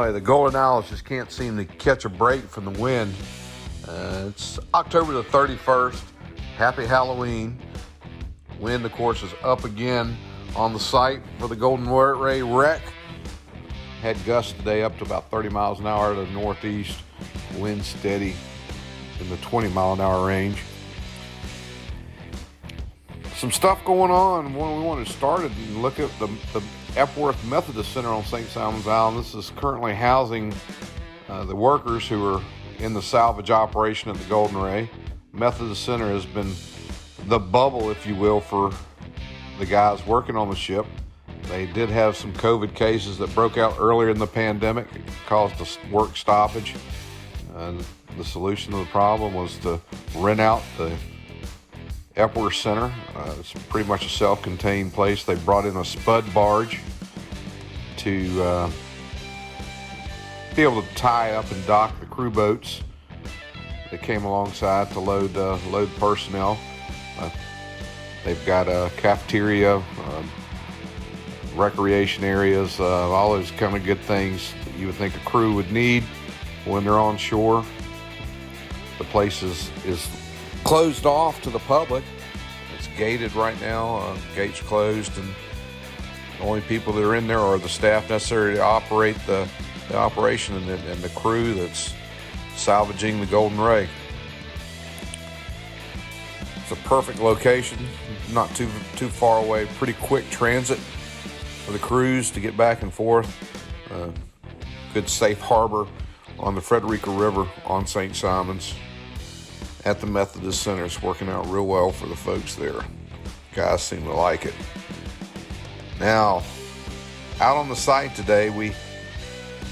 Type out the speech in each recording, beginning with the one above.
Anyway, the Golden Owls just can't seem to catch a break from the wind. It's October the 31st. Happy Halloween. Wind, of course, is up again on the site for the Golden Mullet Ray wreck. Had gusts today up to about 30 miles an hour to the northeast. Wind steady in the 20 mile an hour range. Some stuff going on. When we wanted to start it and look at the Epworth Methodist Center on St. Simon's Island. This is currently housing the workers who are in the salvage operation at the Golden Ray. Methodist Center has been the bubble, if you will, for the guys working on the ship. They did have some COVID cases that broke out earlier in the pandemic. It caused a work stoppage. The solution to the problem was to rent out the Epworth Center. It's pretty much a self-contained place. They brought in a spud barge to be able to tie up and dock the crew boats that came alongside to load personnel. They've got a cafeteria, recreation areas, all those kind of good things that you would think a crew would need when they're on shore. The place is closed off to the public. It's gated right now. Gates closed, and the only people that are in there are the staff necessary to operate the operation and the crew that's salvaging the Golden Ray. It's a perfect location, not too far away. Pretty quick transit for the crews to get back and forth. Good safe harbor on the Frederica River on St. Simon's. At the Methodist Center. It's working out real well for the folks there. Guys seem to like it. Now, out on the site today, we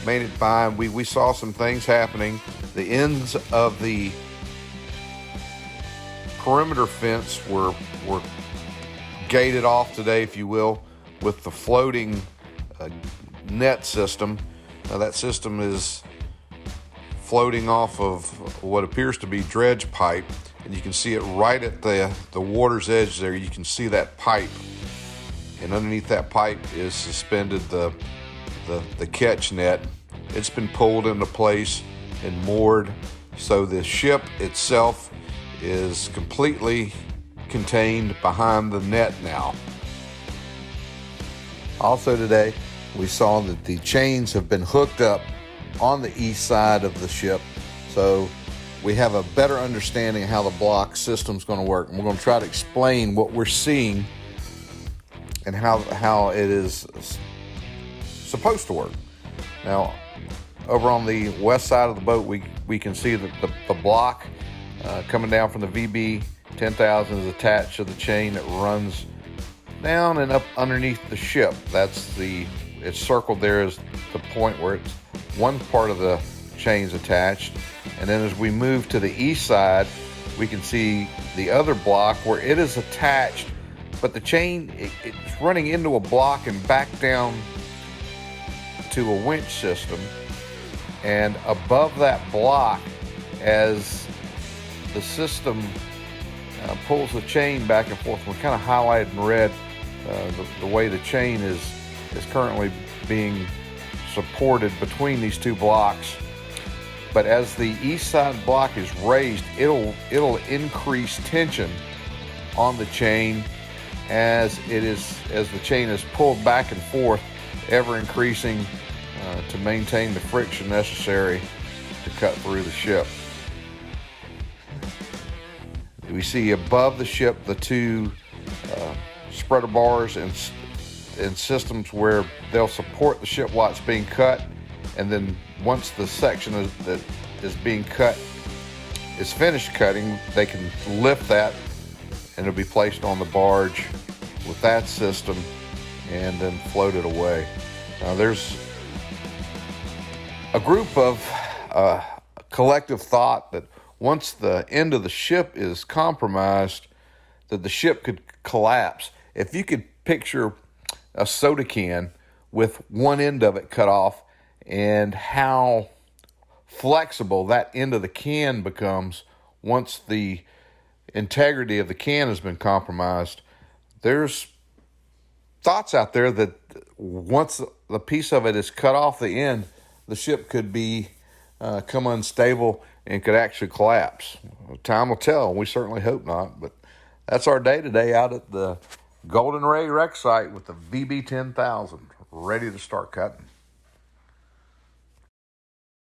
made it fine. We saw some things happening. The ends of the perimeter fence were gated off today, if you will, with the floating net system. Now, that system is floating off of what appears to be dredge pipe, and you can see it right at the water's edge there. You can see that pipe, and underneath that pipe is suspended the catch net. It's been pulled into place and moored, so the ship itself is completely contained behind the net now. Also today, we saw that the chains have been hooked up on the east side of the ship, so we have a better understanding of how the block system is going to work, and we're going to try to explain what we're seeing and how it is supposed to work. Now, over on the west side of the boat, we can see that the block coming down from the VB 10,000 is attached to the chain that runs down and up underneath the ship. It's circled there as the point where it's one part of the chain's attached, and then as we move to the east side, we can see the other block where it is attached, but the chain it's running into a block and back down to a winch system. And above that block, as the system pulls the chain back and forth, we're kind of highlighted in red the way the chain is currently being supported between these two blocks. But as the east side block is raised, it'll increase tension on the chain as the chain is pulled back and forth, ever increasing to maintain the friction necessary to cut through the ship. We see above the ship the two spreader bars and systems where they'll support the ship while it's being cut, and then once the section that is being cut is finished cutting, they can lift that and it'll be placed on the barge with that system and then float it away. Now, there's a group of collective thought that once the end of the ship is compromised, that the ship could collapse. If you could picture a soda can with one end of it cut off and how flexible that end of the can becomes once the integrity of the can has been compromised, there's thoughts out there that once the piece of it is cut off the end, the ship could be come unstable and could actually collapse. Time will tell. We certainly hope not, but that's our day today out at the Golden Ray wreck site with the VB 10,000 ready to start cutting.